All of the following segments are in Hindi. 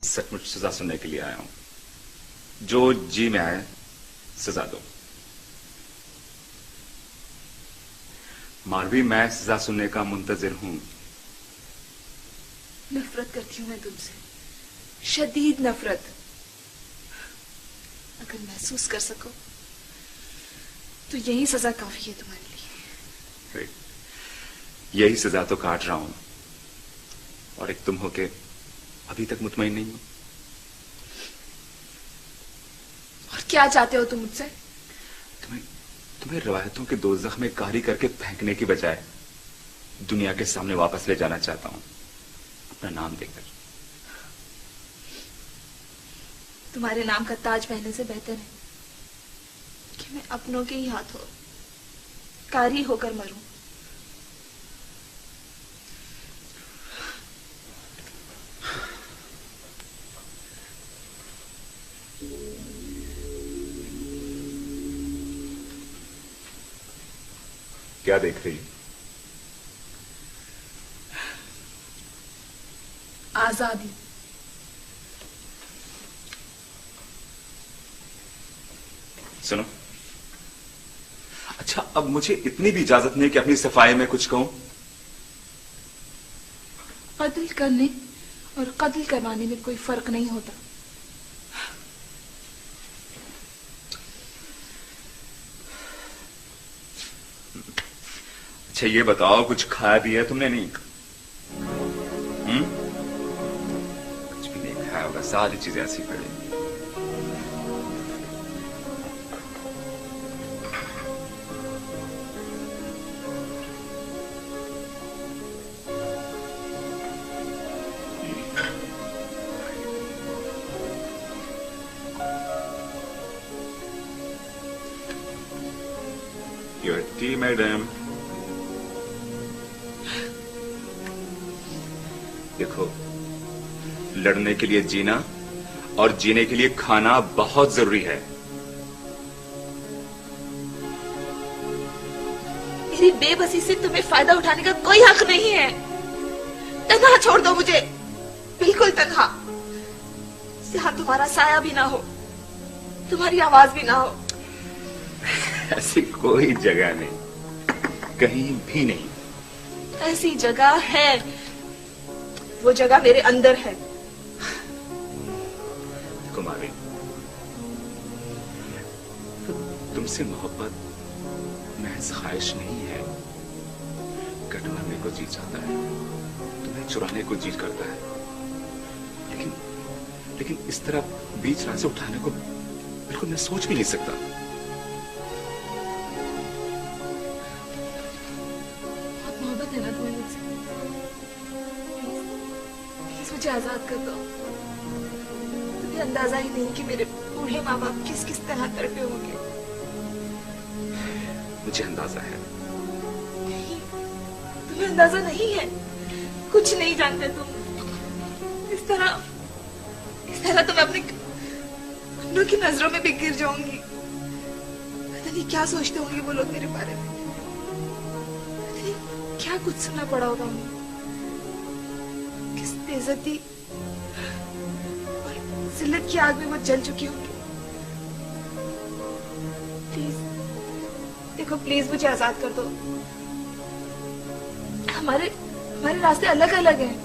सचमुच सजा सुनने के लिए आया हूं। जो जी में आए सजा दो। मालवी, मैं सजा सुनने का मुंतजिर हूं। नफरत करती हूं मैं तुमसे, शदीद नफरत। अगर महसूस कर सको तो यही सजा काफी है तुम्हारे लिए। यही सजा तो काट रहा हूं, और एक तुम हो के अभी तक मुतमईन नहीं हो। और क्या चाहते हो तुम मुझसे? तुम्हें रवायतों के दोज़ख में कारी करके फेंकने की बजाय दुनिया के सामने वापस ले जाना चाहता हूं, अपना नाम देकर। तुम्हारे नाम का ताज पहनने से बेहतर है कि मैं अपनों के ही हाथों कारी होकर मरूं। क्या देख रही? आजादी। सुनो, अच्छा, अब मुझे इतनी भी इजाजत नहीं कि अपनी सफाई में कुछ कहूं। कत्ल करने और कत्ल करवाने में कोई फर्क नहीं होता। अच्छा, ये बताओ, कुछ खाया भी है तुमने? नहीं? कुछ भी नहीं खाया होगा, सारी चीजें ऐसी पड़ी। Your tea, madam. देखो, लड़ने के लिए जीना और जीने के लिए खाना बहुत जरूरी है। मेरी बेबसी से तुम्हें फायदा उठाने का कोई हक नहीं है। तन्हा छोड़ दो मुझे, बिल्कुल तन्हा, जहां तुम्हारा साया भी ना हो, तुम्हारी आवाज भी ना हो। ऐसी कोई जगह नहीं, कहीं भी नहीं। ऐसी जगह है, वो जगह मेरे अंदर है। कुमारी, तुमसे मोहब्बत महज ख्वाहिश नहीं है। कटवाने को जी चाहता है, तुम्हें चुराने को जी करता है, लेकिन इस तरह बीच रास्ते उठाने को बिल्कुल मैं सोच भी नहीं सकता। बहुत मोहब्बत है ना तुम्हें मुझसे? मुझे आजाद कर दो। तुम्हें अंदाजा ही नहीं कि मेरे बूढ़े माँ बाप किस किस तरह तड़पे होंगे। मुझे अंदाजा है। नहीं, तुम्हें अंदाजा नहीं है, कुछ नहीं जानते तुम। इस तरह तुम अपनों की नजरों में भी गिर जाऊंगी। पता नहीं क्या सोचते होंगे वो लोग मेरे बारे में। पता नहीं क्या कुछ सुनना पड़ा होगा उन्हें। किस बेइज्जती और जिल्लत की आग में वो जल चुकी होंगी। प्लीज देखो, प्लीज मुझे आजाद कर दो। हमारे रास्ते अलग अलग हैं।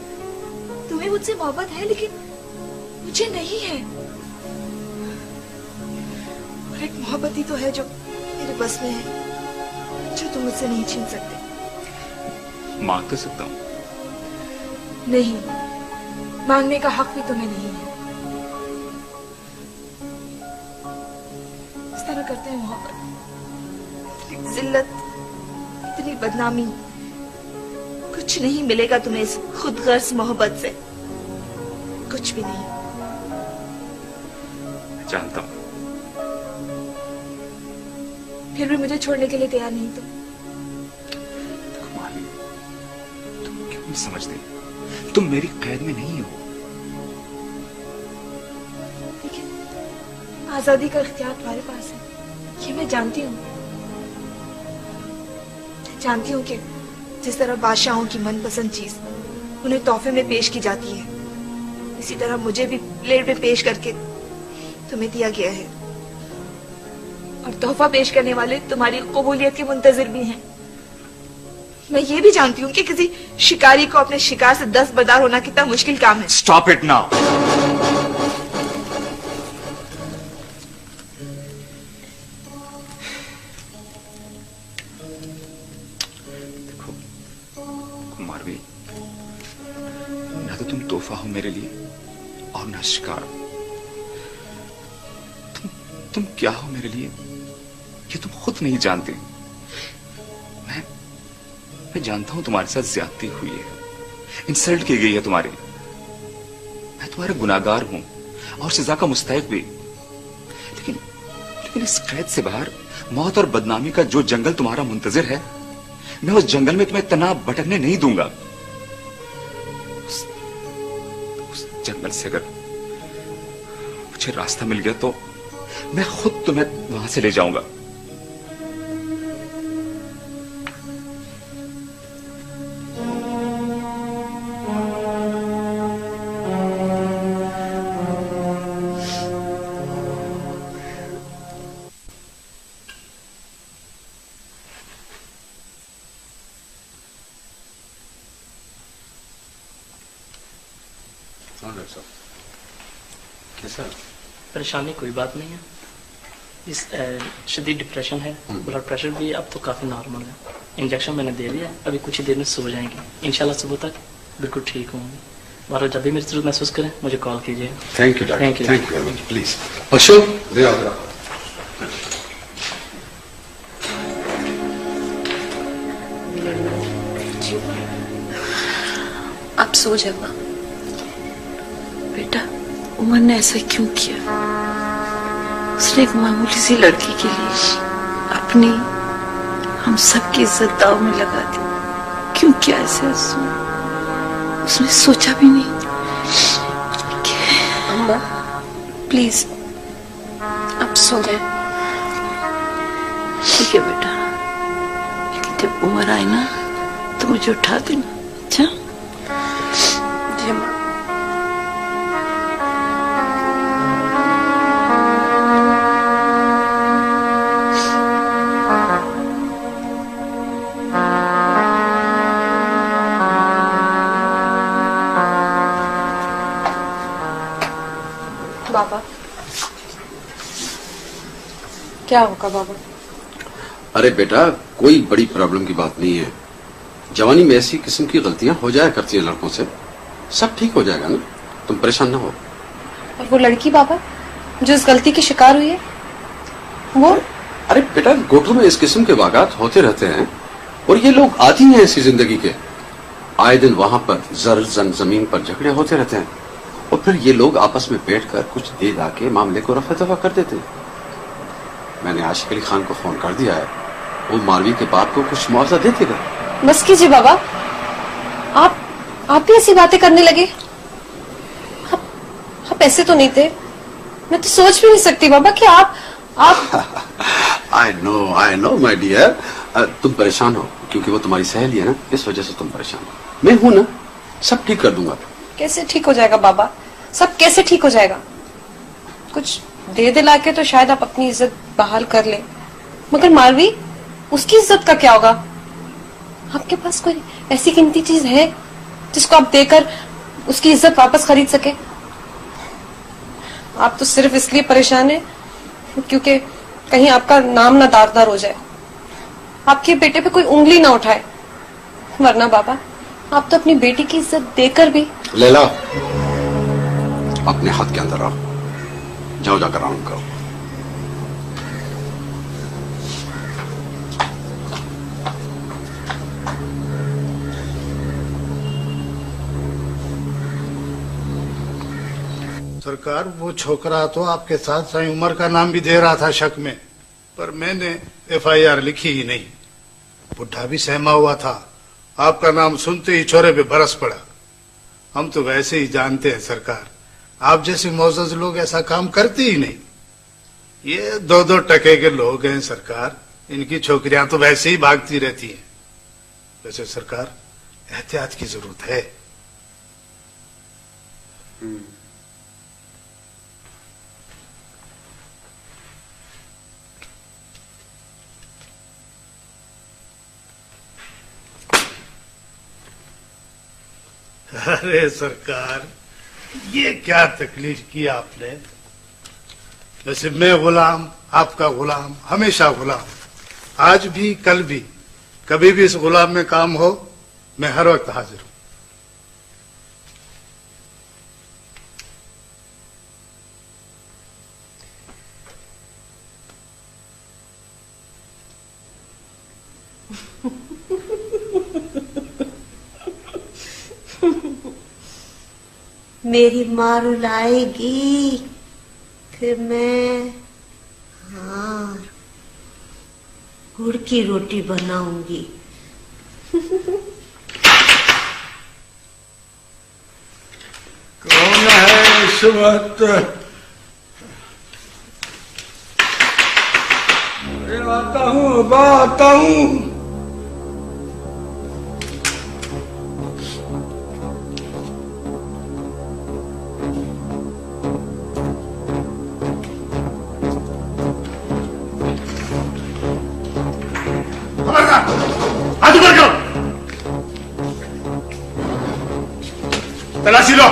तुम्हें मुझसे मोहब्बत है, लेकिन मुझे नहीं है। और एक मोहब्बत ही तो है जो मेरे बस में है, जो तुम मुझसे नहीं छीन सकते। मांग तो सकता हूं। नहीं, मांगने का हक भी तुम्हें नहीं है। इस तरह करते हैं मोहब्बत, इतनी जिल्लत, इतनी बदनामी। कुछ नहीं मिलेगा तुम्हें इस खुदगर्ज मोहब्बत से, कुछ भी नहीं। जानता हूं। फिर भी मुझे छोड़ने के लिए तैयार नहीं तुम। कुमारी, तुम क्यों नहीं समझते? तुम मेरी कैद में नहीं हो। लेकिन आजादी का इख्तियार तुम्हारे पास है, ये मैं जानती हूँ। जानती हूँ कि जिस तरह बादशाहों की मनपसंद चीज उन्हें तोहफे में पेश की जाती है, इसी तरह मुझे भी प्लेट में पेश करके तुम्हें दिया गया है। और तोहफा पेश करने वाले तुम्हारी कबूलियत के मुंतजिर भी हैं। मैं ये भी जानती हूँ कि किसी शिकारी को अपने शिकार से दस्तबरदार होना कितना मुश्किल काम है। Stop it now. देखो मारवी, ना तो तुम तोहफा हो मेरे लिए और ना शिकार। तुम क्या हो मेरे लिए ये तुम खुद नहीं जानते। मैं जानता हूं तुम्हारे साथ ज्यादती हुई है, इंसल्ट की गई है तुम्हारी। मैं तुम्हारा गुनाहगार हूं और सजा का मुस्तहिक भी। लेकिन इस कैद से बाहर मौत और बदनामी का जो जंगल तुम्हारा मुंतजिर है, मैं उस जंगल में तुम्हें तनाव भटकने नहीं दूंगा। उस जंगल से अगर मुझे रास्ता मिल गया तो मैं खुद तुम्हें वहां से ले जाऊंगा। हाँ डॉक्टर साहब, कैसा? परेशानी कोई बात नहीं है। इस शदीद डिप्रेशन है, ब्लड प्रेशर भी अब तो काफ़ी नॉर्मल है। इंजेक्शन मैंने दे दिया, अभी कुछ ही देर में सो जाएंगे। इंशाल्लाह सुबह तक बिल्कुल ठीक होंगे। और जब भी मेरी जरूरत महसूस करें मुझे कॉल कीजिए। Thank you doctor, Thank you. Thank you please. Ashok दे आओ जरा। आप सो जाओ बेटा। उमर ने ऐसा क्यों किया? उसने एक मामूली सी लड़की के लिए अपनी, हम सबकी इज्जत दाव में लगा दी। क्यों किया ऐसे? उसने सोचा भी नहीं। अम्मा प्लीज आप सो जाए। ठीक है बेटा, लेकिन जब उम्र आए ना तो मुझे उठा देना। अच्छा? जी अम्मा। बाबा क्या होगा बाबा? अरे बेटा, कोई बड़ी प्रॉब्लम की बात नहीं है। जवानी में ऐसी किस्म की गलतियां हो जाया करती है लड़कों से। सब ठीक हो जाएगा ना, तुम परेशान ना हो। और वो लड़की बाबा जो इस गलती की शिकार हुई है वो? अरे बेटा, गोटू में इस किस्म के वाक़ात होते रहते हैं और ये लोग आदी हैं ऐसी जिंदगी के। आए दिन वहां पर जमीन पर झगड़े होते रहते हैं और फिर ये लोग आपस में बैठकर कुछ दे दा के मामले को रफा दफा कर देते हैं। मैंने आशिक अली खान को फोन कर दिया है, वो मारवी के बाप को कुछ मुआवजा दे देगा। बस कीजिए बाबा, आप भी ऐसी बातें करने लगे। आप ऐसे तो नहीं थे। मैं तो सोच भी नहीं सकती बाबा कि आप आई नो माय डियर, तुम परेशान हो क्योंकि वो तुम्हारी सहेली है ना, इस वजह से तुम परेशान हो। मैं हूं ना, सब ठीक कर दूंगा। कैसे ठीक हो जाएगा बाबा? सब कैसे ठीक हो जाएगा? कुछ दे दिला के तो शायद आप अपनी इज्जत बहाल कर ले, मगर मालवी, उसकी इज्जत का क्या होगा? आपके पास कोई ऐसी कीमती चीज है जिसको आप देकर उसकी इज्जत वापस खरीद सके? आप तो सिर्फ इसलिए परेशान है क्योंकि कहीं आपका नाम ना दार हो जाए, आपके बेटे पे कोई उंगली ना उठाए। वरना बाबा, आप तो अपनी बेटी की इज्जत देकर भी। लैला, अपने हाथ के अंदर आओ, जाओ जाकर आराम करो। सरकार, वो छोकरा तो आपके साथ साई उमर का नाम भी दे रहा था शक में, पर मैंने एफआईआर लिखी ही नहीं। बुढ़ा भी सहमा हुआ था, आपका नाम सुनते ही छोरे पे बरस पड़ा। हम तो वैसे ही जानते हैं सरकार, आप जैसे मोअज़्ज़ज़ लोग ऐसा काम करते ही नहीं। ये 2-2 टके के लोग हैं सरकार, इनकी छोकरियां तो वैसे ही भागती रहती हैं। वैसे सरकार, एहतियात की जरूरत है। अरे सरकार, ये क्या तकलीफ की आपने। वैसे मैं गुलाम, आपका गुलाम, हमेशा गुलाम, आज भी कल भी, कभी भी इस गुलाम में काम हो, मैं हर वक्त हाजिर हूं। मेरी माँ रुलाएगी, फिर मैं गुड़ की रोटी बनाऊंगी। कौन है इस वक्त? आता हूँ, आता हूँ। हाथ ऊपर करो, तलाशी लो।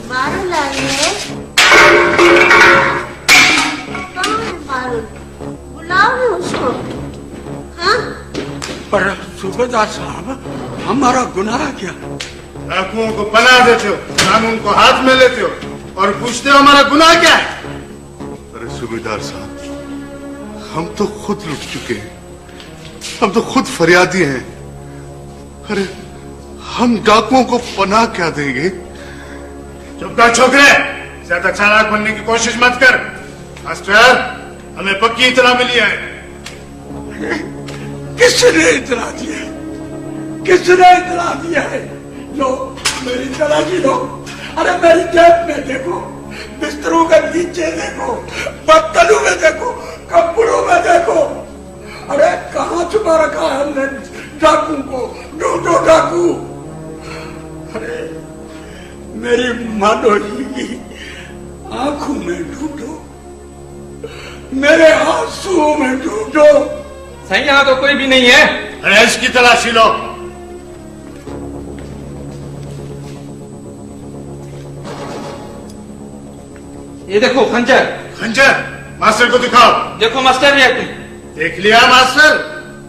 मारुल आई है? कौन है मारुल? बुलाओ ना उसको। हाँ? पर सूबेदार साहब, हमारा गुनाह क्या? डाकुओं को पनाह देते हो, कानून को हाथ में लेते हो और पूछते हो हमारा गुनाह क्या है। अरे सूबेदार साहब, हम तो खुद लुट चुके हैं, हम तो खुद फरियादी हैं। अरे हम डाकुओं को पनाह क्या देंगे? चुप कर छोकरे, ज्यादा चालाक बनने की कोशिश मत कर। मास्टर, हमें पक्की इत्तला मिली है। किसने इतला दिया है? किसने इतला दिया है? लो, मेरी तलाशी लो। अरे मेरी जेब में देखो, बिस्तरों के नीचे देखो, बर्तनों में देखो, कपड़ों में देखो। अरे कहाँ छुपा रखा है हमने डाकू को? ढूंढो डाकू। अरे मेरी मानोजी की आंखों में ढूंढो, मेरे आंसुओं में ढूंढो। सही, यहाँ तो कोई भी नहीं है। अरे इसकी तलाशी लो। ये देखो खंजर। खंजर? मास्टर को दिखाओ। देखो मास्टर, ये देख लिया मास्टर,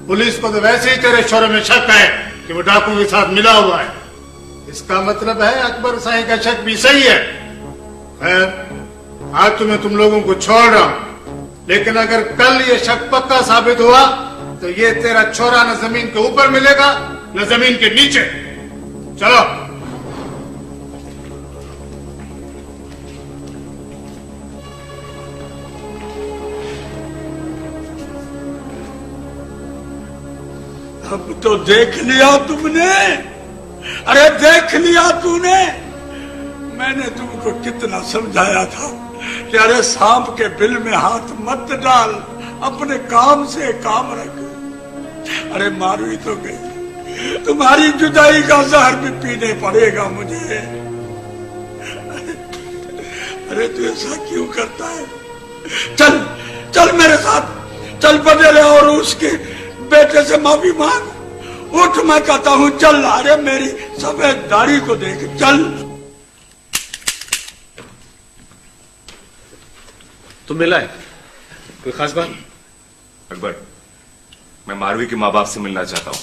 पुलिस को तो वैसे ही तेरे छोरे में शक है कि वो डाकू के साथ मिला हुआ है। इसका मतलब है अकबर साईं का शक भी सही है। खैर, आज तो मैं तुम लोगों को छोड़ रहा हूं, लेकिन अगर कल ये शक पक्का साबित हुआ तो ये तेरा छोरा न जमीन के ऊपर मिलेगा न जमीन के नीचे। चलो। अब तो देख लिया तुमने। अरे देख लिया तूने। मैंने तुमको कितना समझाया था कि अरे सांप के बिल में हाथ मत डाल, अपने काम से काम रख। अरे मारू ही तो गई, तुम्हारी जुदाई का जहर भी पीने पड़ेगा मुझे। अरे तू ऐसा क्यों करता है? चल चल मेरे साथ, चल बदले और उसके बेटे से माफी मांग। उठ, मैं कहता हूं चल। अरे मेरी सफेद दाढ़ी को देख, चल। तुम मिला है? कोई खास बात? अकबर, मैं मारवी के माँ बाप से मिलना चाहता हूं।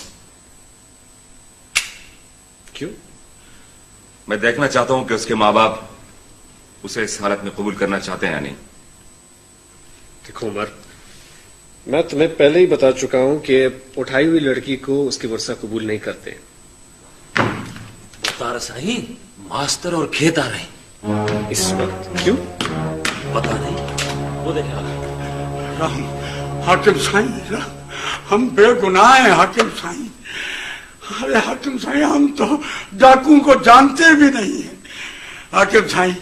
क्यों? मैं देखना चाहता हूं कि उसके माँ बाप उसे इस हालत में कबूल करना चाहते हैं या नहीं। देखो उमर, मैं तुम्हें पहले ही बता चुका हूं कि उठाई हुई लड़की को उसकी वर्षा कबूल नहीं करते। तारा साईं, मास्टर और खेत आ रहे इस वक्त। क्यों? पता नहीं, वो देखा। राम, हाकिम साईं, हम बेगुनाह हैं हाकिम साईं। अरे हाकिम साईं, हम तो डाकू को जानते भी नहीं है। हाकिम साईं,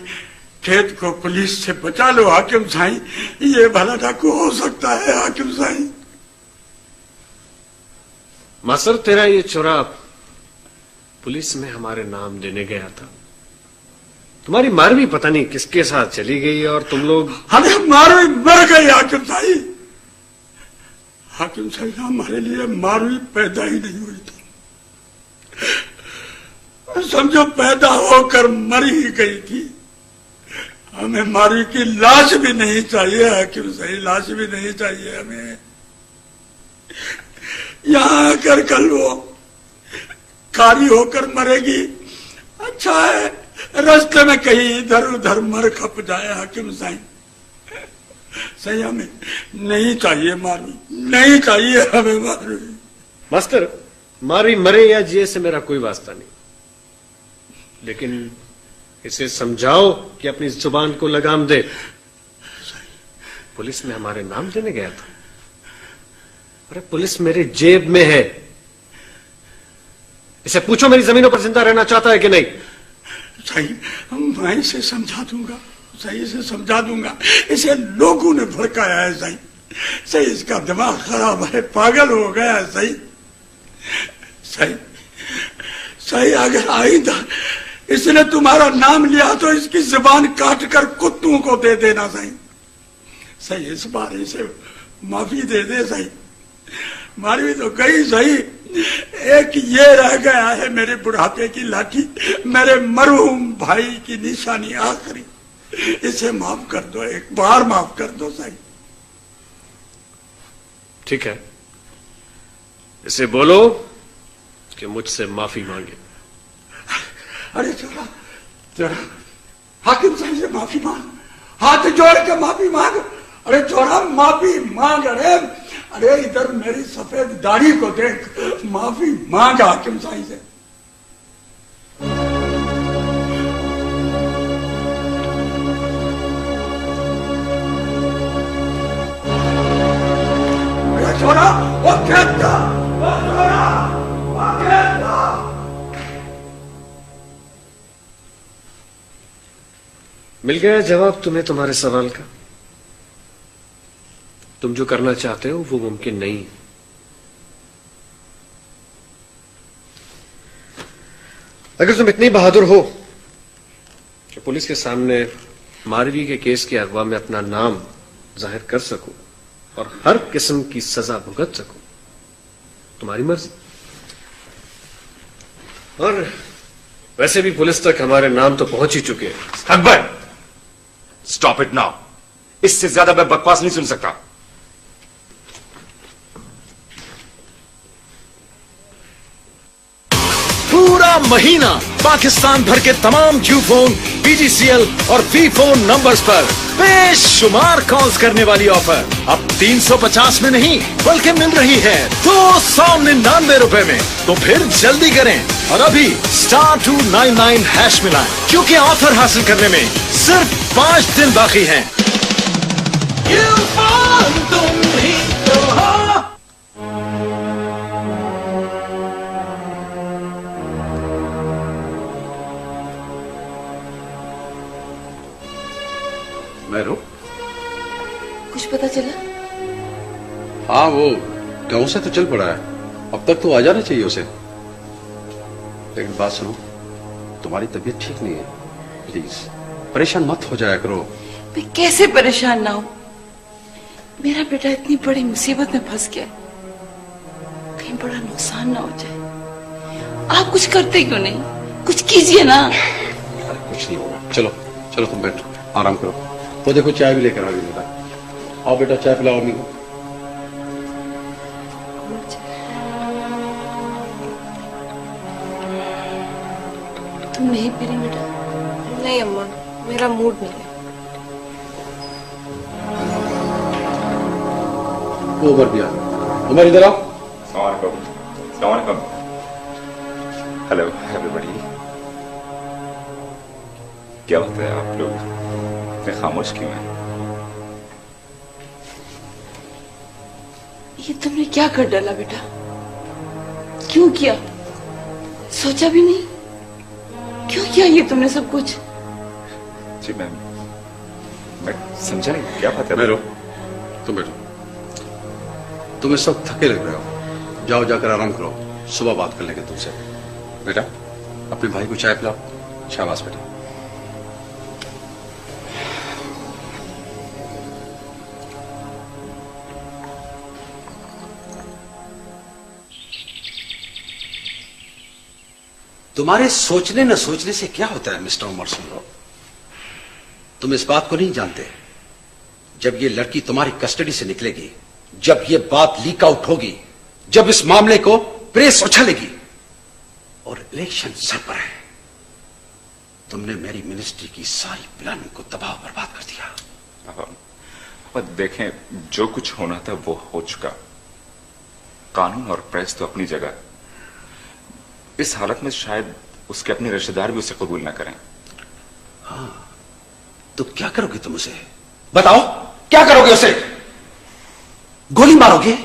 खेत को पुलिस से बचा लो हाकिम साईं, ये भला डाकू हो सकता है हाकिम साईं। मास्टर, तेरा ये चोरा पुलिस में हमारे नाम देने गया था। तुम्हारी मारवी पता नहीं किसके साथ चली गई और तुम लोग। अरे मारवी मर गई हाकिम साईं। हाकिम साईं, हमारे लिए मारवी पैदा ही नहीं हुई थी। समझो पैदा होकर मर ही गई थी। हमें मारी की लाश भी नहीं चाहिए, हाकिम सही, लाश भी नहीं चाहिए हमें। यहाँ आकर कल वो कारी होकर मरेगी, अच्छा है रास्ते में कहीं इधर उधर मर खप जाए हाकिम साईं। सही हमें नहीं चाहिए मारवी, नहीं चाहिए हमें मारवी। मास्टर, मारवी मरे या जिए से मेरा कोई वास्ता नहीं, लेकिन इसे समझाओ कि अपनी जुबान को लगाम दे। पुलिस में हमारे नाम देने गया था। अरे पुलिस मेरे जेब में है, इसे पूछो मेरी जमीनों पर जिंदा रहना चाहता है कि नहीं। सही, मैं इसे समझा दूंगा, सही से समझा दूंगा। इसे लोगों ने भड़काया है सही, सही इसका दिमाग खराब है, पागल हो गया है सही। सही सही, अगर आइंदा इसने तुम्हारा नाम लिया तो इसकी जुबान काट कर कुत्तों को दे देना सही। सही, इस बार इसे माफी दे दे सही। मारवी तो गई सही, एक ये रह गया है मेरे बुढ़ापे की लाठी, मेरे मरहूम भाई की निशानी आखिरी। इसे माफ कर दो, एक बार माफ कर दो सही। ठीक है, इसे बोलो कि मुझसे माफी मांगे। अरे जरा जरा हाकिम साहब से माफी मांग, हाथ जोड़ के माफी मांग। अरे जोरा माफी मांग। अरे इधर मेरी सफेद दाढ़ी को देख, माफी मांग हाकिम साहब से। अरे जोरा वो कहता, वो जोरा वो कहता। मिल गया जवाब तुम्हें तुम्हारे सवाल का। तुम जो करना चाहते हो वो मुमकिन नहीं है। अगर तुम इतनी बहादुर हो कि पुलिस के सामने मारवी के केस के अगवा में अपना नाम जाहिर कर सको और हर किस्म की सजा भुगत सको, तुम्हारी मर्जी। और वैसे भी पुलिस तक हमारे नाम तो पहुंच ही चुके हैं। Akbar, stop it now. इससे ज्यादा मैं बकवास नहीं सुन सकता। पूरा महीना पाकिस्तान भर के तमाम क्यू फोन, PGCL और V फोन नंबर्स पर बेशुमार कॉल्स करने वाली ऑफर अब 350 में नहीं बल्कि मिल रही है 299 रुपए में। तो फिर जल्दी करें और अभी *299# मिलाएं, क्योंकि ऑफर हासिल करने में सिर्फ 5 दिन बाकी हैं। तुम ही तो हो। मैरो, कुछ पता चला? हाँ, वो गांव से तो चल पड़ा है, अब तक तो आ जाना चाहिए उसे। लेकिन बात सुनो, तुम्हारी तबीयत ठीक नहीं है, प्लीज परेशान मत हो जाया करो। मैं कैसे परेशान ना हूं? मेरा बेटा इतनी बड़ी मुसीबत में फंस गया, कहीं बड़ा नुकसान ना हो जाए। आप कुछ करते क्यों नहीं? कुछ कीजिए ना। अरे कुछ नहीं होगा, चलो चलो तुम बैठो, आराम करो। वो देखो चाय भी लेकर आ गई बेटा। आओ बेटा, चाय पिलाओ अम्मी को। तुम नहीं पी रही बेटा? नहीं अम्मा, मेरा मूड नहीं है। वो उमर भी आ, उमर इधर आओ। Hello everybody. क्या बात है, आप लोग इतने खामोश क्यों हैं? ये तुमने क्या कर डाला बेटा? क्यों किया? सोचा भी नहीं? क्यों किया ये तुमने सब कुछ? जी मैं समझा नहीं, क्या बात है? बैठो, तुम बैठो। तुम इस वक्त थके लग रहे हो, जाओ जाकर आराम करो, सुबह बात कर लेंगे तुमसे। बेटा, अपने भाई को चाय पिलाओ। शाबाश बेटा। तुम्हारे सोचने न सोचने से क्या होता है मिस्टर उमर सिंह? तुम इस बात को नहीं जानते, जब ये लड़की तुम्हारी कस्टडी से निकलेगी, जब ये बात लीक आउट होगी, जब इस मामले को प्रेस उछालेगी और इलेक्शन सर पर है, तुमने मेरी मिनिस्ट्री की सारी प्लानिंग को तबाह बर्बाद कर दिया। अब देखें, जो कुछ होना था वो हो चुका। कानून और प्रेस तो अपनी जगह। इस हालत में शायद उसके अपने रिश्तेदार भी उसे कबूल ना करें। हाँ, तो क्या करोगे तुम उसे? बताओ, क्या करोगे उसे? गोली मारोगे?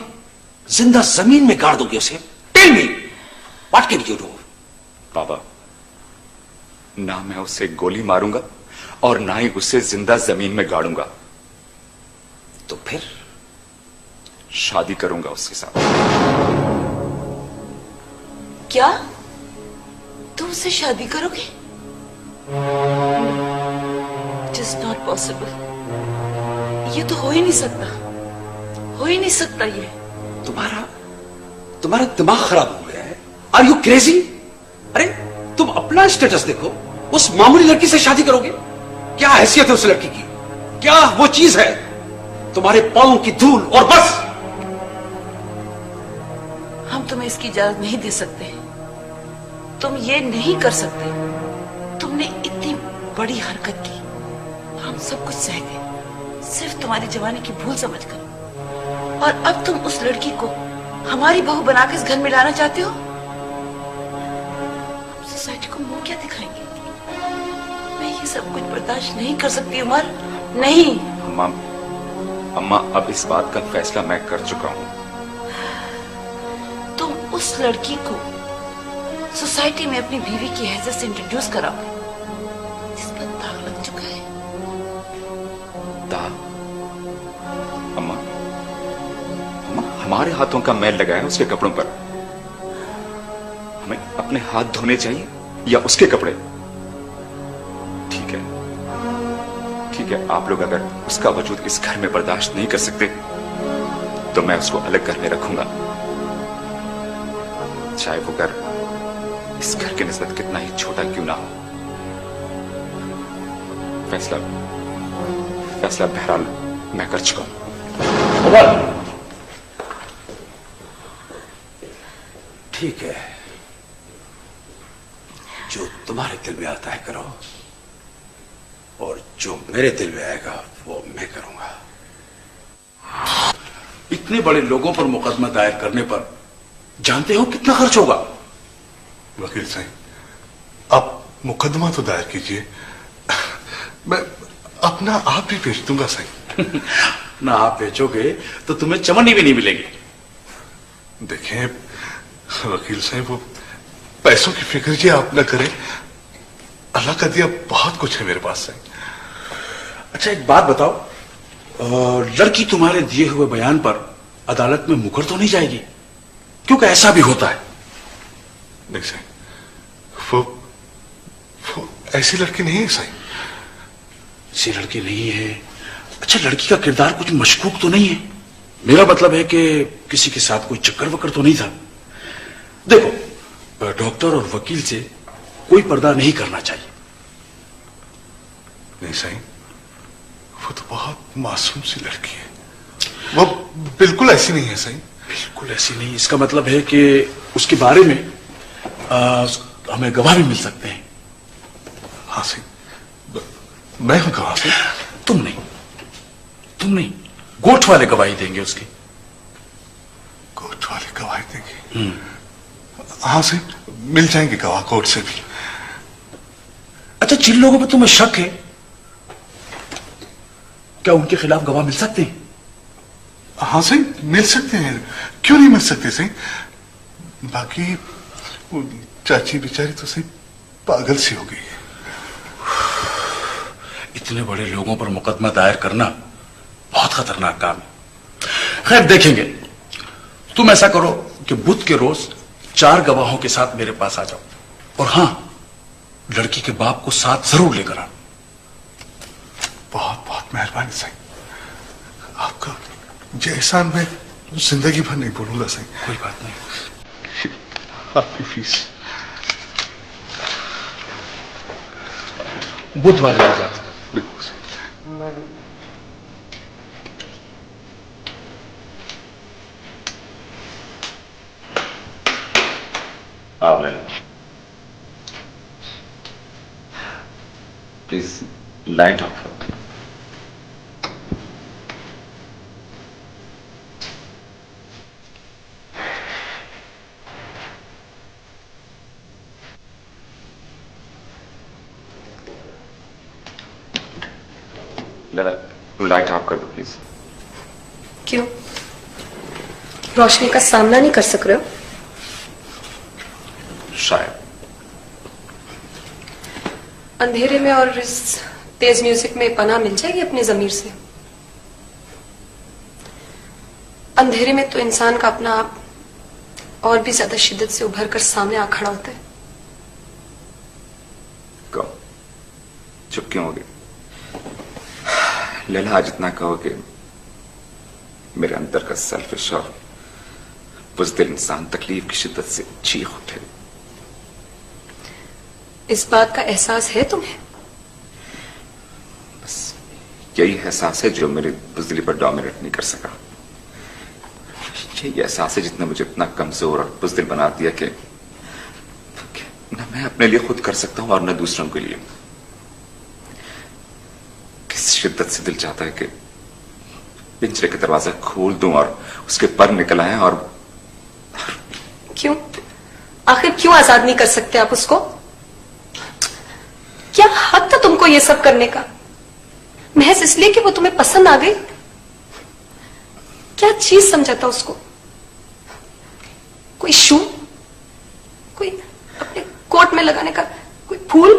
जिंदा जमीन में गाड़ दोगे उसे? Tell me, what can you do? बाबा, ना मैं उसे गोली मारूंगा और ना ही उसे जिंदा जमीन में गाड़ूंगा। तो फिर? शादी करूंगा उसके साथ। क्या तुम उससे शादी करोगे? Just not possible. ये तो हो ही नहीं सकता, हो ही नहीं सकता। ये तुम्हारा दिमाग खराब हो गया है। Are you crazy? अरे तुम अपना स्टेटस देखो, उस मामूली लड़की से शादी करोगे? क्या हैसियत है उस लड़की की? क्या वो चीज है? तुम्हारे पांव की धूल और बस। हम तुम्हें इसकी इजाजत नहीं दे सकते। तुम ये नहीं कर सकते। तुमने इतनी बड़ी हरकत की, हम सब कुछ सह गए, सिर्फ तुम्हारी जवानी की भूल समझकर। और अब तुम उस लड़की को हमारी बहू बनाकर इस घर में लाना चाहते हो? हम सोसाइटी को मुंह क्या दिखाएंगे? मैं ये सब कुछ बर्दाश्त नहीं कर सकती उमर, नहीं। अम्मा, अब इस बात का फैसला मैं कर चुका हूं। तुम उस लड़की को सोसाइटी में अपनी बीवी की हैसियत से इंट्रोड्यूस कराओ, जिस पर दाग लग चुका है। दाग? अम्मा, हमारे हाथों का मैल लगा है उसके कपड़ों पर। हमें अपने हाथ धोने चाहिए या उसके कपड़े? ठीक है, ठीक है। आप लोग अगर उसका वजूद इस घर में बर्दाश्त नहीं कर सकते तो मैं उसको अलग घर में रखूंगा, चाहे वो घर इस घर के निस्बत कितना ही छोटा क्यों ना हो। फैसला बहरहाल मैं कर चुका हूं। ठीक है, जो तुम्हारे दिल में आता है करो, और जो मेरे दिल में आएगा वो मैं करूंगा। इतने बड़े लोगों पर मुकदमा दायर करने पर जानते हो कितना खर्च होगा? वकील साहब, आप मुकदमा तो दायर कीजिए, मैं अपना आप भी बेच दूंगा सही। ना आप बेचोगे तो तुम्हें चमनी भी नहीं मिलेगी। देखें वकील साहब, वो पैसों की फिक्र जी आप न करें, अल्लाह का दिया बहुत कुछ है मेरे पास से। अच्छा एक बात बताओ, लड़की तुम्हारे दिए हुए बयान पर अदालत में मुकर तो नहीं जाएगी? क्योंकि ऐसा भी होता है। नहीं साहब, वो ऐसी लड़की नहीं है साहब। ऐसी लड़की नहीं है? अच्छा, लड़की का किरदार कुछ मशकूक तो नहीं है? मेरा मतलब है कि किसी के साथ कोई चक्कर वक्कर तो नहीं था? देखो, डॉक्टर और वकील से कोई पर्दा नहीं करना चाहिए। नहीं साईं, वो तो बहुत मासूम सी लड़की है, वो बिल्कुल ऐसी नहीं है साईं। बिल्कुल ऐसी नहीं, इसका मतलब है कि उसके बारे में हमें गवाह भी मिल सकते हैं। हाँ साईं, मैं हूं गवाह से। तुम नहीं, गोठ वाले गवाही देंगे उसकी। गोठ वाले गवाही देंगे? हाँ साईं, मिल जाएंगे गवाह कोर्ट से भी। अच्छा, जिन लोगों पर तुम्हें शक है, क्या उनके खिलाफ गवाह मिल सकते हैं? हाँ सही, मिल सकते हैं, क्यों नहीं मिल सकते सही। बाकी वो चाची बेचारी तो सही पागल सी हो गई है। इतने बड़े लोगों पर मुकदमा दायर करना बहुत खतरनाक काम है। खैर देखेंगे। तुम ऐसा करो कि बुध के रोज 4 गवाहों के साथ मेरे पास आ जाओ, और हां, लड़की के बाप को साथ जरूर लेकर आना। बहुत बहुत मेहरबानी सही, आपका ये एहसान मैं जिंदगी भर नहीं भूलूंगा सही। कोई बात नहीं। आपकी फीस। बूथ वाले आ जाते हैं। आप ले please light of. Lalla light of कर दो प्लीज। क्यों? रोशनी का सामना नहीं कर सक रहे हो? शायद। अंधेरे में और इस तेज म्यूजिक में पनाह मिल जाएगी अपने जमीर से। अंधेरे में तो इंसान का अपना आप और भी ज्यादा शिद्दत से उभर कर सामने आ खड़ा होता है। कहो, चुप क्यों हो गए? लैला, आज इतना कहो कि मेरे अंदर का सेल्फिश और बुज़दिल इंसान तकलीफ की शिद्दत से चीख उठे। इस बात का एहसास है तुम्हें? बस यही एहसास है जो मेरी बुज़दिली पर डोमिनेट नहीं कर सका। यही एहसास है जितने मुझे इतना कमजोर और बुज़दिल बना दिया कि न मैं अपने लिए खुद कर सकता हूं और न दूसरों के लिए। किस शिद्दत से दिल चाहता है कि पिंजरे का दरवाजा खोल दूं और उसके पर निकल आए। और क्यों? आखिर क्यों आजाद नहीं कर सकते आप उसको? क्या हक था तुमको ये सब करने का? महज इसलिए कि वो तुम्हें पसंद आ गई? क्या चीज समझा था उसको? कोई शू, कोई अपने कोट में लगाने का कोई फूल,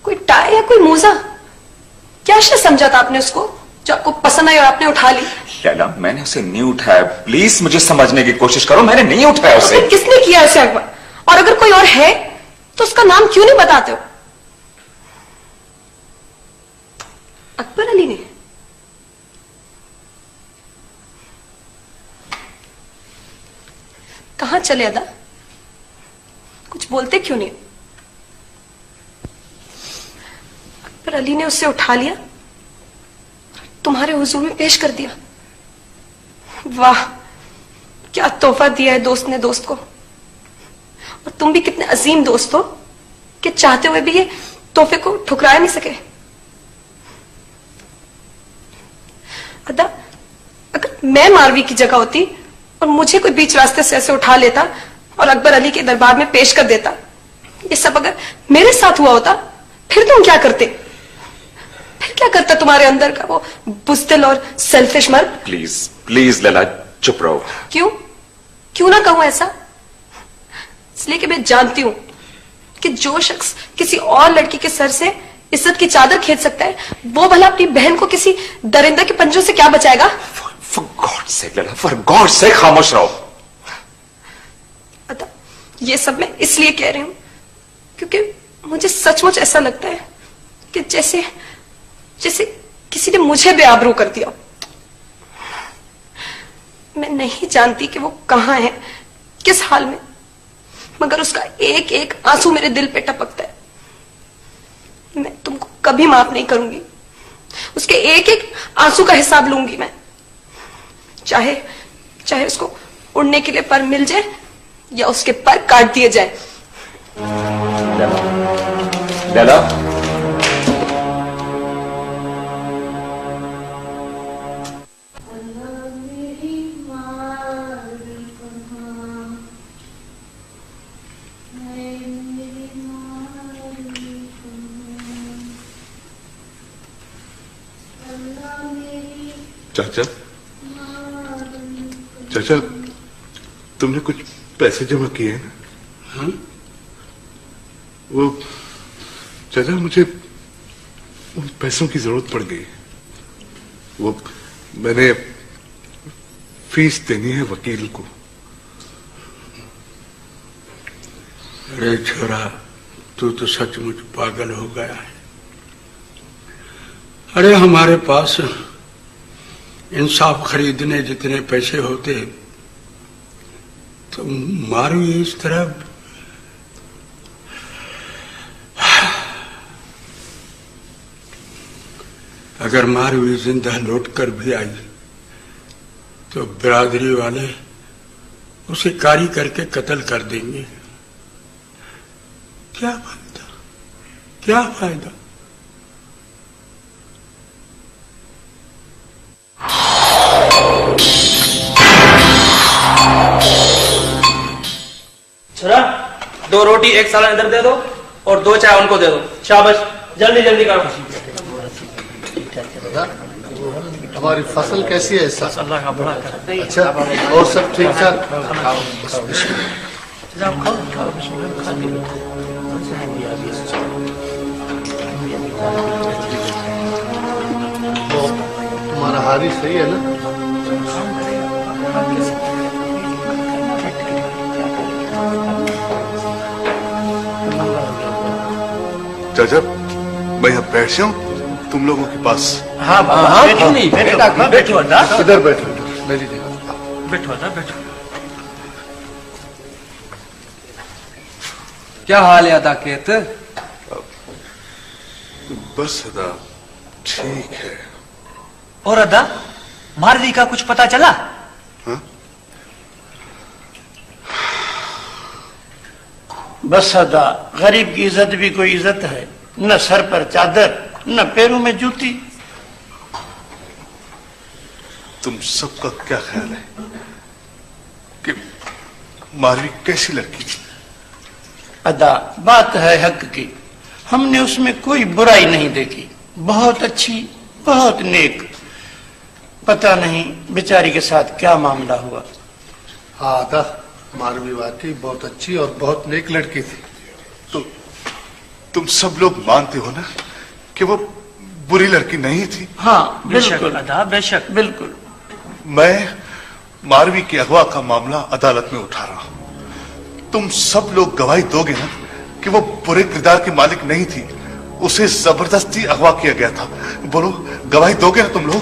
कोई टाई या कोई मोजा? क्या शे समझा था आपने उसको जो आपको पसंद आई और आपने उठा ली? लैला, मैंने उसे नहीं उठाया। प्लीज मुझे समझने की कोशिश करो, मैंने नहीं उठाया उसे। किसने किया ऐसे अकबर? और अगर कोई और है तो उसका नाम क्यों नहीं बताते हो? अकबर अली ने? कहां चले अदा? कुछ बोलते क्यों नहीं? अकबर अली ने उससे उठा लिया, तुम्हारे हुजूर में पेश कर दिया। वाह, क्या तोहफा दिया है दोस्त ने दोस्त को। और तुम भी कितने अजीम दोस्त हो कि चाहते हुए भी ये तोहफे को ठुकरा नहीं सके। अदा, अगर मैं मारवी की जगह होती और मुझे कोई बीच रास्ते से ऐसे उठा लेता और अकबर अली के दरबार में पेश कर देता, ये सब अगर मेरे साथ हुआ होता, फिर तुम क्या करते? फिर क्या करता तुम्हारे अंदर का वो बुज़दिल और सेल्फिश मर्द? प्लीज प्लीज लैला, चुप रहो। क्यों? क्यों ना कहूं ऐसा? इसलिए कि मैं जानती हूं कि जो शख्स किसी और लड़की के सर से इज्जत की चादर खींच सकता है, वो भला अपनी बहन को किसी दरिंदा के पंजों से क्या बचाएगा? For God's sake, Laila, for God's sake, खामोश रहो। अतः ये सब मैं इसलिए कह रही हूं क्योंकि मुझे सचमुच ऐसा लगता है कि जैसे जैसे किसी ने मुझे बेआबरू कर दिया। मैं नहीं जानती कि वो कहां है, किस हाल में, मगर उसका एक एक आंसू मेरे दिल पे टपकता है। मैं तुमको कभी माफ नहीं करूंगी। उसके एक एक आंसू का हिसाब लूंगी मैं, चाहे चाहे उसको उड़ने के लिए पर मिल जाए या उसके पर काट दिए जाए। लैला, चाचा, चाचा, तुमने कुछ पैसे जमा किए हैं ना? हाँ? वो चाचा, मुझे उन पैसों की जरूरत पड़ गई। वो मैंने फीस देनी है वकील को। अरे छोरा, तू तो सचमुच पागल हो गया है। अरे हमारे पास इंसाफ खरीदने जितने पैसे होते तो मारू इस तरह। अगर मारवी जिंदा लौट कर भी आई तो बिरादरी वाले उसे कारी करके कत्ल कर देंगे। क्या फायदा, क्या फायदा। छोरा, 2 रोटी 1 सालन इधर दे दो और 2 चाय उनको दे दो। शाबाश, जल्दी जल्दी करो। हमारी फसल कैसी है इस साल? अल्लाह का बड़ा कर। अच्छा, और सब ठीक ठाक? तुम्हारा हारी सही है ना? चाचा, मैं यहाँ बैठ जाऊं तुम लोगों के पास? हाँ बाबा, बैठो नहीं, बैठो अड्डा। इधर बैठो, मेरी जगह बैठो अड्डा, बैठो। क्या हाल है अदा केत? बस अदा ठीक है। और अदा, मारवी का कुछ पता चला? हाँ? बस अदा, गरीब की इज्जत भी कोई इज्जत है, न सर पर चादर न पैरों में जूती। तुम सबका क्या ख्याल है कि मारवी कैसी लड़की? अदा, बात है हक की, हमने उसमें कोई बुराई नहीं देखी, बहुत अच्छी, बहुत नेक। पता नहीं बेचारी के साथ क्या मामला हुआ। हाँ था, मारवी वाकई बहुत अच्छी और बहुत नेक लड़की थी। तो तुम सब लोग मानते हो ना कि वो बुरी लड़की नहीं थी? हाँ बेशक अदा, बेशक, बिल्कुल। मैं मारवी के अगवा का मामला अदालत में उठा रहा हूं। तुम सब लोग गवाही दोगे ना कि वो बुरे किरदार की मालिक नहीं थी, उसे जबरदस्ती अगवा किया गया था। बोलो, गवाही दोगे ना तुम लोग?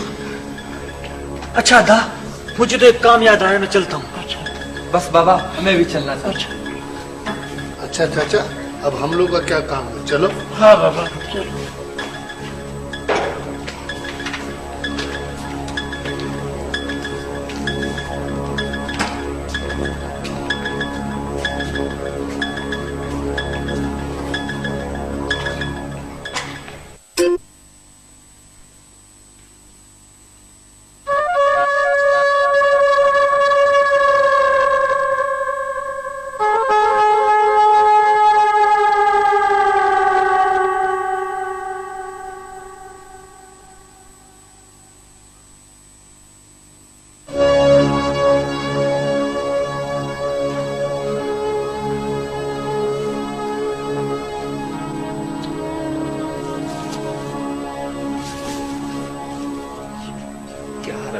अच्छा अदा, मुझे तो एक काम याद आया, मैं चलता हूँ। बस बाबा, हमें भी चलना था। अच्छा चाचा, अब हम लोग का क्या काम है? चलो। हाँ बाबा, चलो।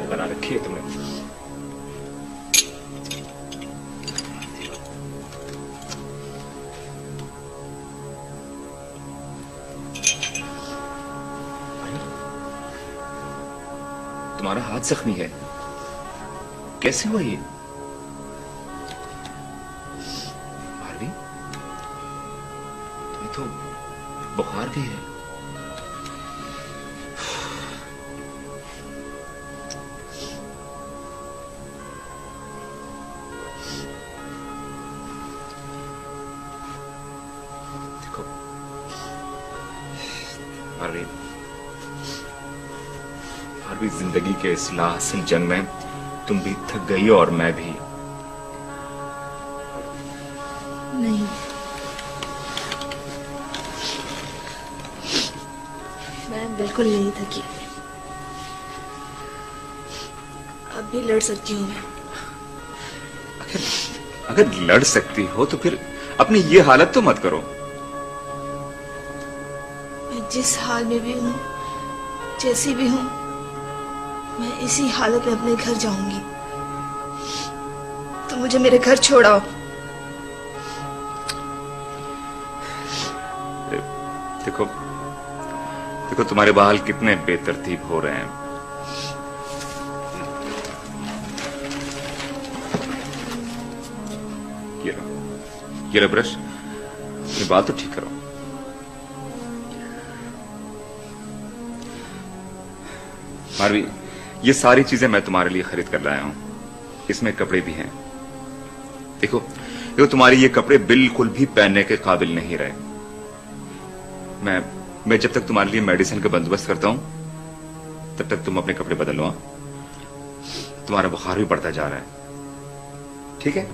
बना रखी है तुमने। तुम्हारा हाथ जख्मी है, कैसे हुआ ये? मारवी, तुम्हें तो बुखार भी है। मारवी, जिंदगी के इस लासिल जंग में तुम भी थक गई और मैं भी। नहीं, मैं बिल्कुल नहीं थकी। अब भी लड़ सकती हूँ मैं। अगर लड़ सकती हो तो फिर अपनी ये हालत तो मत करो। मैं जिस हाल में भी हूँ, जैसी भी हूँ, मैं इसी हालत में अपने घर जाऊंगी। तो मुझे मेरे घर छोड़ाओ। देखो देखो, तुम्हारे बाल कितने बेतरतीब हो रहे हैं। ये लो ब्रश, ये बाल तो ठीक करो। मारवी, ये सारी चीजें मैं तुम्हारे लिए खरीद कर लाया हूं। इसमें कपड़े भी हैं। देखो देखो, तुम्हारे ये कपड़े बिल्कुल भी पहनने के काबिल नहीं रहे। मैं जब तक तुम्हारे लिए मेडिसिन का बंदोबस्त करता हूं तब तक तुम अपने कपड़े बदल लो। तुम्हारा बुखार भी बढ़ता जा रहा है, ठीक है?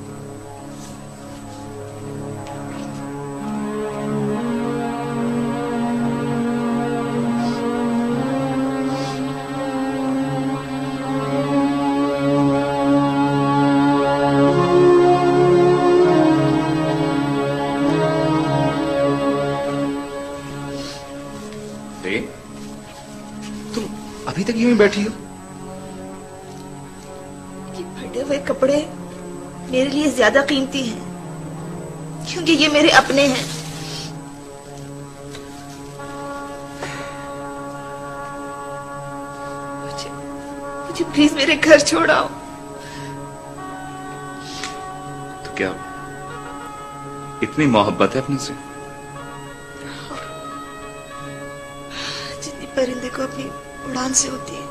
तुम अभी तक यूं ही बैठी हो? ये फटे हुए कपड़े मेरे लिए ज्यादा कीमती हैं, क्योंकि ये मेरे अपने हैं। मुझे प्लीज मेरे घर छोड़ाओ। तो क्या इतनी मोहब्बत है अपने से? जितनी परिंदे को अपनी उड़ान से होती है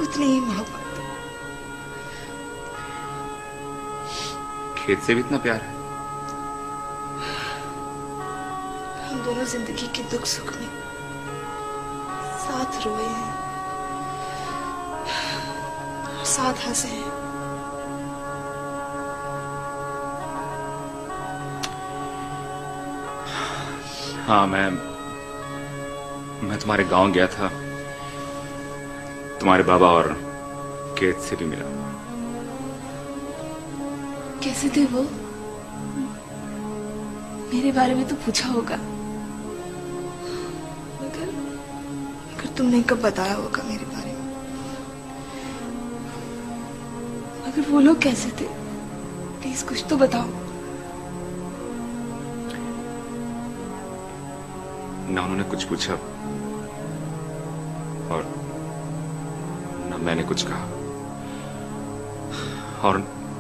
उतनी ही मोहब्बत। खेत से भी इतना प्यार है? हम दोनों जिंदगी के दुख सुख में साथ रोए हैं, साथ हंसे हैं। हाँ, मैं तुम्हारे गांव गया था। तुम्हारे बाबा और केत से भी मिला। कैसे थे वो? मेरे बारे में तो पूछा होगा, मगर तुमने कब बताया होगा मेरे बारे में? मगर वो लोग कैसे थे? प्लीज कुछ तो बताओ। ना उन्होंने कुछ पूछा और ना मैंने कुछ कहा, और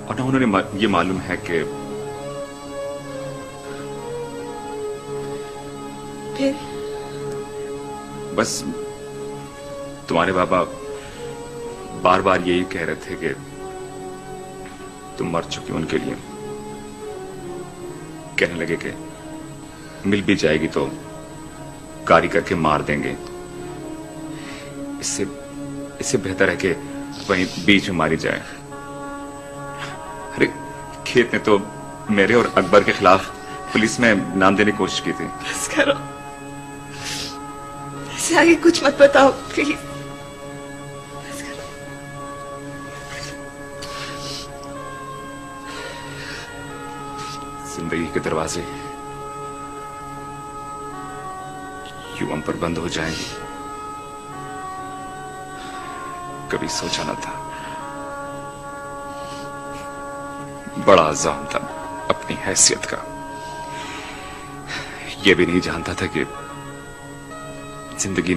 ना उन्होंने ये मालूम है कि फिर बस तुम्हारे बाबा बार बार यही कह रहे थे कि तुम मर चुकी उनके लिए। कहने लगे कि मिल भी जाएगी तो कारी करके मार देंगे। इससे बेहतर है कि वहीं बीच में मारी जाए। अरे खेत ने तो मेरे और अकबर के खिलाफ पुलिस में नाम देने की कोशिश की थी। बस करो, इससे आगे कुछ मत बताओ प्लीज। बस करो। जिंदगी के दरवाजे यूं हम पर बंद हो जाएंगे, कभी सोचा न था। बड़ा आज़ाम था अपनी हैसियत का। यह भी नहीं जानता था कि जिंदगी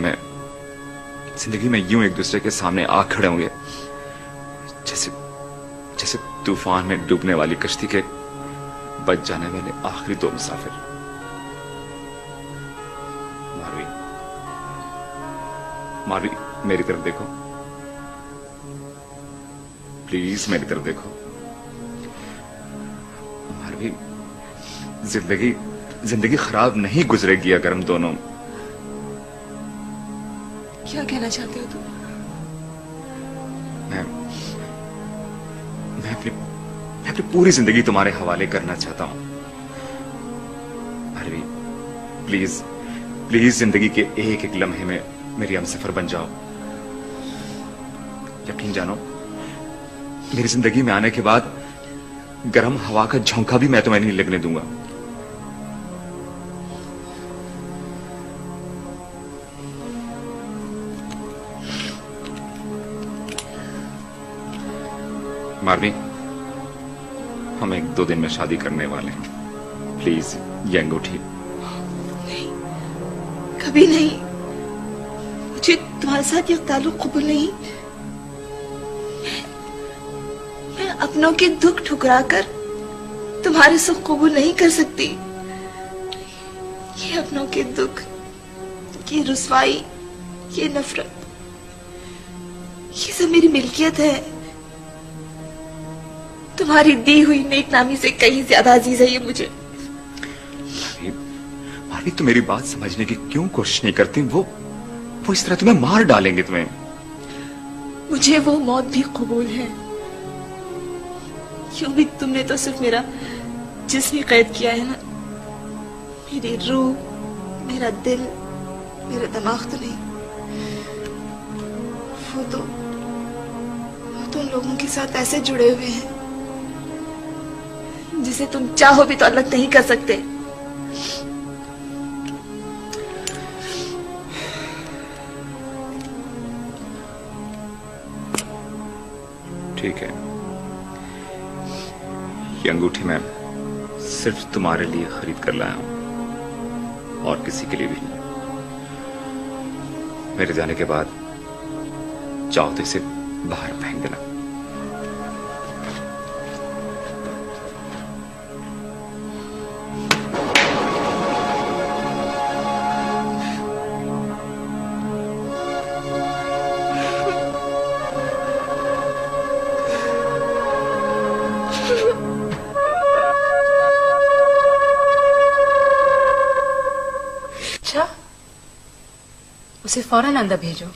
में यूं एक दूसरे के सामने आ खड़े होंगे जैसे तूफान में डूबने वाली कश्ती के बच जाने वाले आखिरी दो मुसाफिर। मारवी, मेरी तरफ देखो प्लीज, मेरी तरफ देखो। मारवी, जिंदगी खराब नहीं गुजरेगी अगर हम दोनों। क्या कहना चाहते हो तुम? मैं अपनी पूरी जिंदगी तुम्हारे हवाले करना चाहता हूं। मारवी, प्लीज प्लीज जिंदगी के एक एक लम्हे में मेरी हमसफर बन जाओ। यकीन जानो, मेरी जिंदगी में आने के बाद गर्म हवा का झोंका भी मैं तुम्हें नहीं लगने दूंगा। मारवी, हम 1-2 दिन में शादी करने वाले हैं। प्लीज ये अंगूठी। नहीं, कभी नहीं। मुझे तुम्हारे साथ ये ताल्लुक कबूल नहीं। मैं अपनों के दुख ठुकराकर तुम्हारे सुख कबूल नहीं कर सकती। ये अपनों के दुख, ये रुसवाई, ये नफरत ये सब मेरी मिल्कियत है। तुम्हारी दी हुई नेकनामी से कहीं ज्यादा अजीज है ये मुझे। भाभी तुम मेरी बात समझने की क्यों कोशिश नहीं करती? वो इस तरह तुम्हें मार डालेंगे तुम्हें। मुझे वो मौत भी कबूल है। क्यों भी तुमने तो सिर्फ मेरा जिस्म ही कैद किया है ना, मेरी रूह, मेरा दिल, मेरा दिमाग तो नहीं। वो तो उन लोगों के साथ ऐसे जुड़े हुए हैं जिसे तुम चाहो भी तो अलग नहीं कर सकते। ठीक है, ये अंगूठी मैं सिर्फ तुम्हारे लिए खरीद कर लाया हूं और किसी के लिए भी नहीं। मेरे जाने के बाद चाहो तो इसे बाहर फेंक देना। अच्छा, उसे फौरन अंदर भेजो।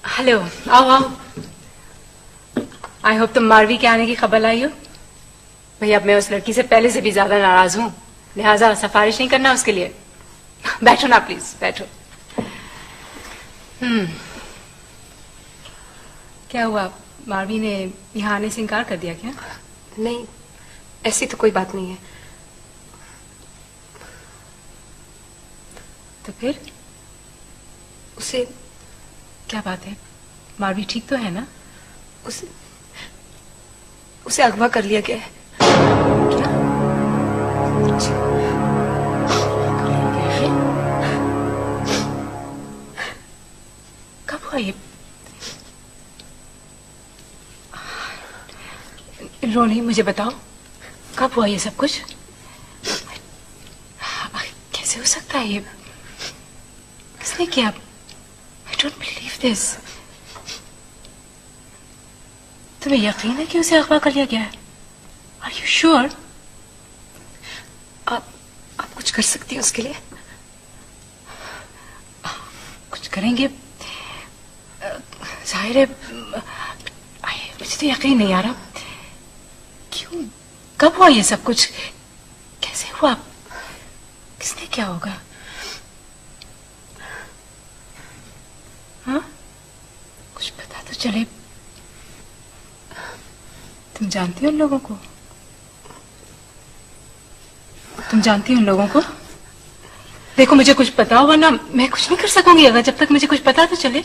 हेलो, आओ आओ। आई होप तुम मारवी के आने की खबर लाई हो। भैया अब मैं उस लड़की से पहले से भी ज्यादा नाराज हूं, लिहाजा सिफारिश नहीं करना उसके लिए। बैठो ना प्लीज, बैठो। क्या हुआ, मारवी ने यहाँ आने से इनकार कर दिया क्या? नहीं, ऐसी तो कोई बात नहीं है। तो फिर उसे क्या बात है? मारवी ठीक तो है ना? उसे अगवा कर लिया गया है। क्या? कब हुआ ये? रोनी मुझे बताओ, कब हुआ ये सब कुछ? कैसे हो सकता है ये? किसने किया? I don't believe this. तुम्हें यकीन है कि उसे अगवा कर लिया गया है? Are you sure? आप कुछ कर सकती हैं उसके लिए? कुछ करेंगे, जाहिर है। मुझे तो यकीन नहीं आ रहा। क्यों? कब हुआ ये सब कुछ? कैसे हुआ? किसने क्या होगा? हाँ, कुछ पता तो चले। तुम जानती हो उन लोगों को? तुम जानती हो उन लोगों को? देखो मुझे कुछ पता हो, वरना मैं कुछ नहीं कर सकूंगी अगर जब तक मुझे कुछ पता तो चले।